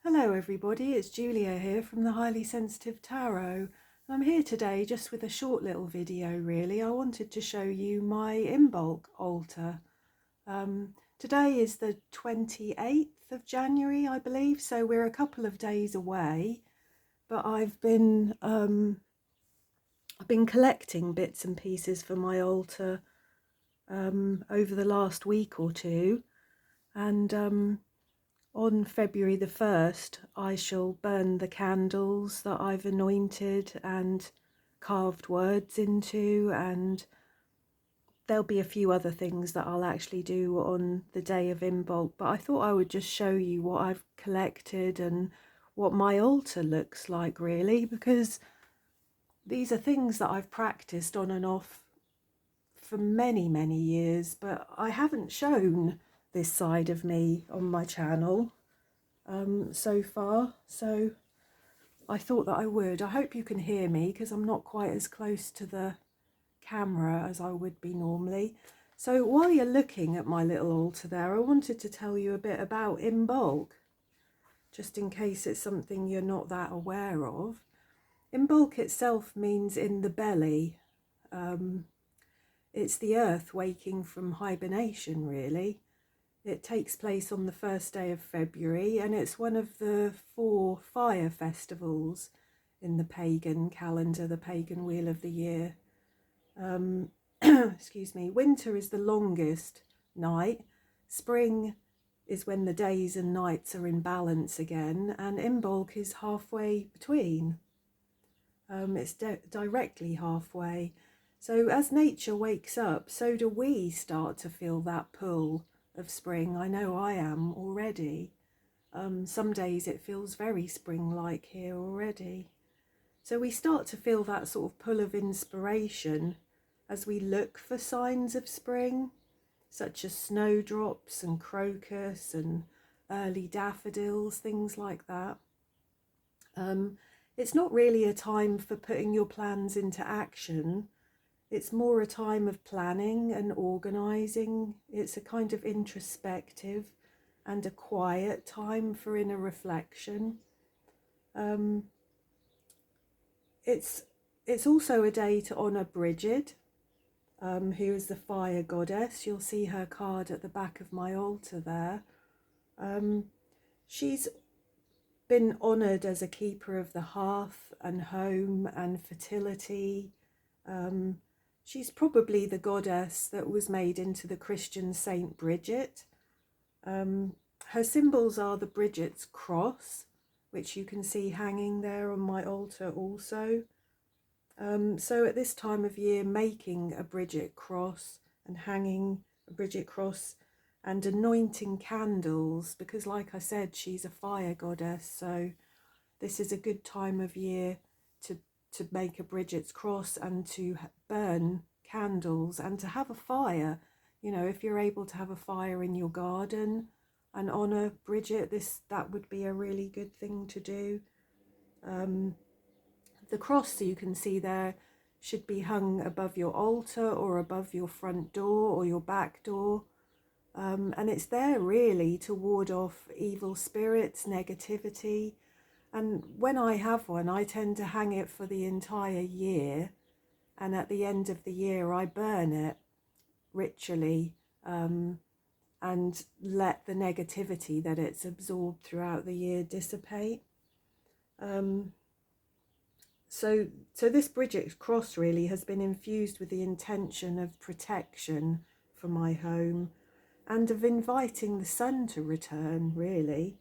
Hello everybody, it's Julia here from the Highly Sensitive Tarot. I'm here today just with a short little video really. I wanted to show you my Imbolc Alter. Today is the 28th of January, I believe, so we're a couple of days away. But I've been collecting bits and pieces for my altar over the last week or two, and on February the 1st, I shall burn the candles that I've anointed and carved words into, and there'll be a few other things that I'll actually do on the day of Imbolc, but I thought I would just show you what I've collected and what my altar looks like really, because these are things that I've practiced on and off for many, many years, but I haven't shown this side of me on my channel so far, so I thought that I would. I hope you can hear me because I'm not quite as close to the camera as I would be normally. So while you're looking at my little altar there, I wanted to tell you a bit about Imbolc, just in case it's something you're not that aware of. Imbolc itself means in the belly. It's the earth waking from hibernation really. It takes place on the first day of February, and it's one of the 4 fire festivals in the pagan calendar, the pagan wheel of the year. Excuse me. Winter is the longest night. Spring is when the days and nights are in balance again, and Imbolc is halfway between. It's directly halfway. So as nature wakes up, so do we start to feel that pull of spring. I know I am already. Some days it feels very spring-like here already. So we start to feel that sort of pull of inspiration as we look for signs of spring, such as snowdrops and crocus and early daffodils, things like that. It's not really a time for putting your plans into action. It's more a time of planning and organising. It's a kind of introspective and a quiet time for inner reflection. It's also a day to honour Bridget, who is the fire goddess. You'll see her card at the back of my altar there. She's been honoured as a keeper of the hearth and home and fertility. She's probably the goddess that was made into the Christian Saint Bridget. Her symbols are the Bridget's cross, which you can see hanging there on my altar also. So at this time of year, making a Bridget cross and hanging a Bridget cross and anointing candles, because like I said, she's a fire goddess, so this is a good time of year to make a Bridget's cross and to burn candles and to have a fire. You know, if you're able to have a fire in your garden and honour Bridget, that would be a really good thing to do. The cross, you can see there, should be hung above your altar or above your front door or your back door. And it's there really to ward off evil spirits, negativity. And when I have one, I tend to hang it for the entire year. And at the end of the year, I burn it ritually and let the negativity that it's absorbed throughout the year dissipate. So this Bridget's cross really has been infused with the intention of protection for my home and of inviting the sun to return, really.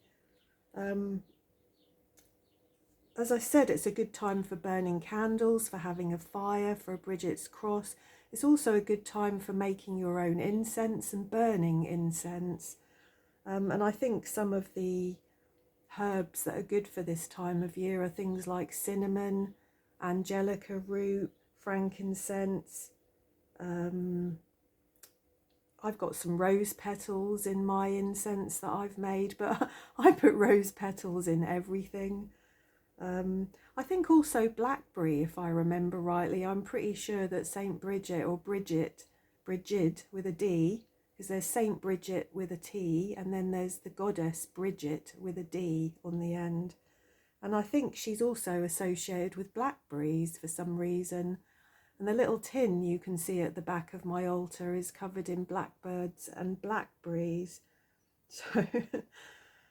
As I said, it's a good time for burning candles, for having a fire, for a Bridget's cross. It's also a good time for making your own incense and burning incense. And I think some of the herbs that are good for this time of year are things like cinnamon, angelica root, frankincense. I've got some rose petals in my incense that I've made, but I put rose petals in everything. I think also blackberry, if I remember rightly. I'm pretty sure that Saint Bridget, or Bridget with a D, because there's Saint Bridget with a T, and then there's the goddess Bridget with a D on the end. And I think she's also associated with blackberries for some reason. And the little tin you can see at the back of my altar is covered in blackbirds and blackberries. So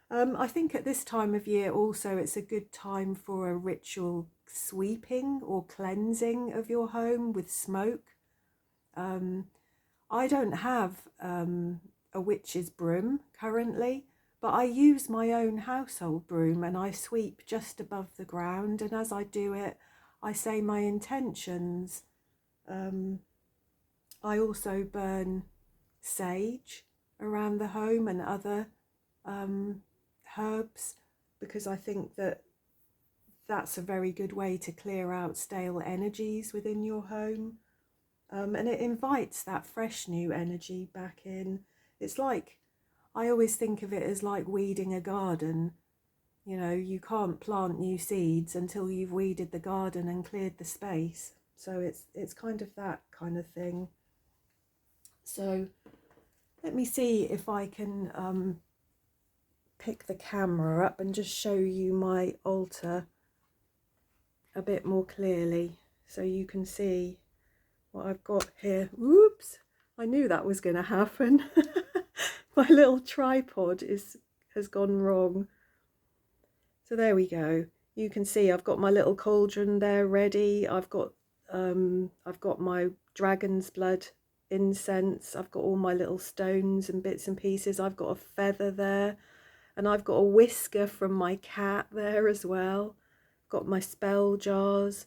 I think at this time of year also it's a good time for a ritual sweeping or cleansing of your home with smoke. I don't have a witch's broom currently, but I use my own household broom and I sweep just above the ground, and as I do it I say my intentions. I also burn sage around the home and other herbs, because I think that that's a very good way to clear out stale energies within your home. And it invites that fresh new energy back in. It's like, I always think of it as like weeding a garden. You know, you can't plant new seeds until you've weeded the garden and cleared the space. So it's kind of that kind of thing. So let me see if I can pick the camera up and just show you my altar a bit more clearly so you can see what I've got here. Whoops, I knew that was going to happen. My little tripod has gone wrong. So there we go. You can see I've got my little cauldron there ready. I've got my dragon's blood incense. I've got all my little stones and bits and pieces. I've got a feather there, and I've got a whisker from my cat there as well. Got my spell jars.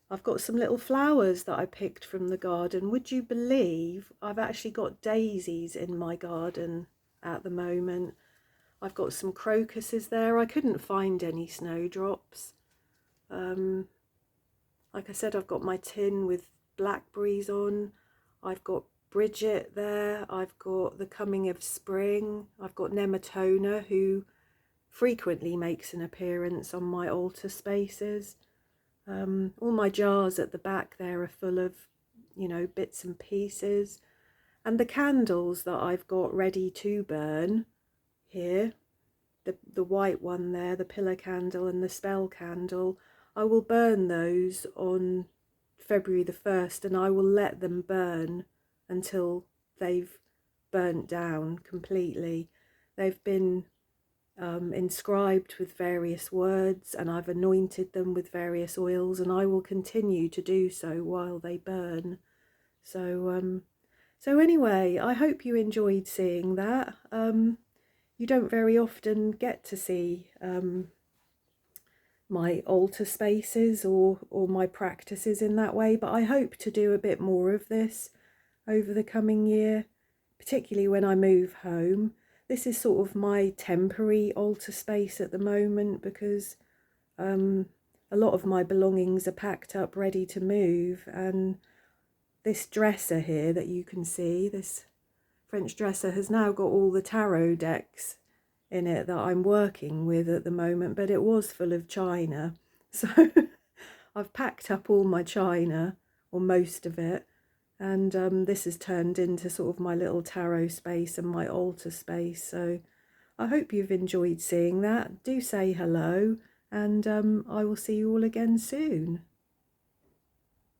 I've got some little flowers that I picked from the garden. Would you believe I've actually got daisies in my garden at the moment? I've got some crocuses there. I couldn't find any snowdrops. Like I said, I've got my tin with blackberries on. I've got Bridget there. I've got the coming of spring. I've got Nematona, who frequently makes an appearance on my altar spaces. All my jars at the back there are full of, you know, bits and pieces. And the candles that I've got ready to burn here, the white one there, the pillar candle and the spell candle, I will burn those on February the 1st, and I will let them burn until they've burnt down completely. They've been inscribed with various words, and I've anointed them with various oils, and I will continue to do so while they burn. So anyway, I hope you enjoyed seeing that. You don't very often get to see my altar spaces or my practices in that way, but I hope to do a bit more of this over the coming year, particularly when I move home. This is sort of my temporary altar space at the moment, because a lot of my belongings are packed up ready to move, and this dresser here that you can see, this French dresser, has now got all the tarot decks in it that I'm working with at the moment, but it was full of china, so I've packed up all my china, or most of it, and this has turned into sort of my little tarot space and my altar space. So I hope you've enjoyed seeing that. Do say hello, and I will see you all again soon.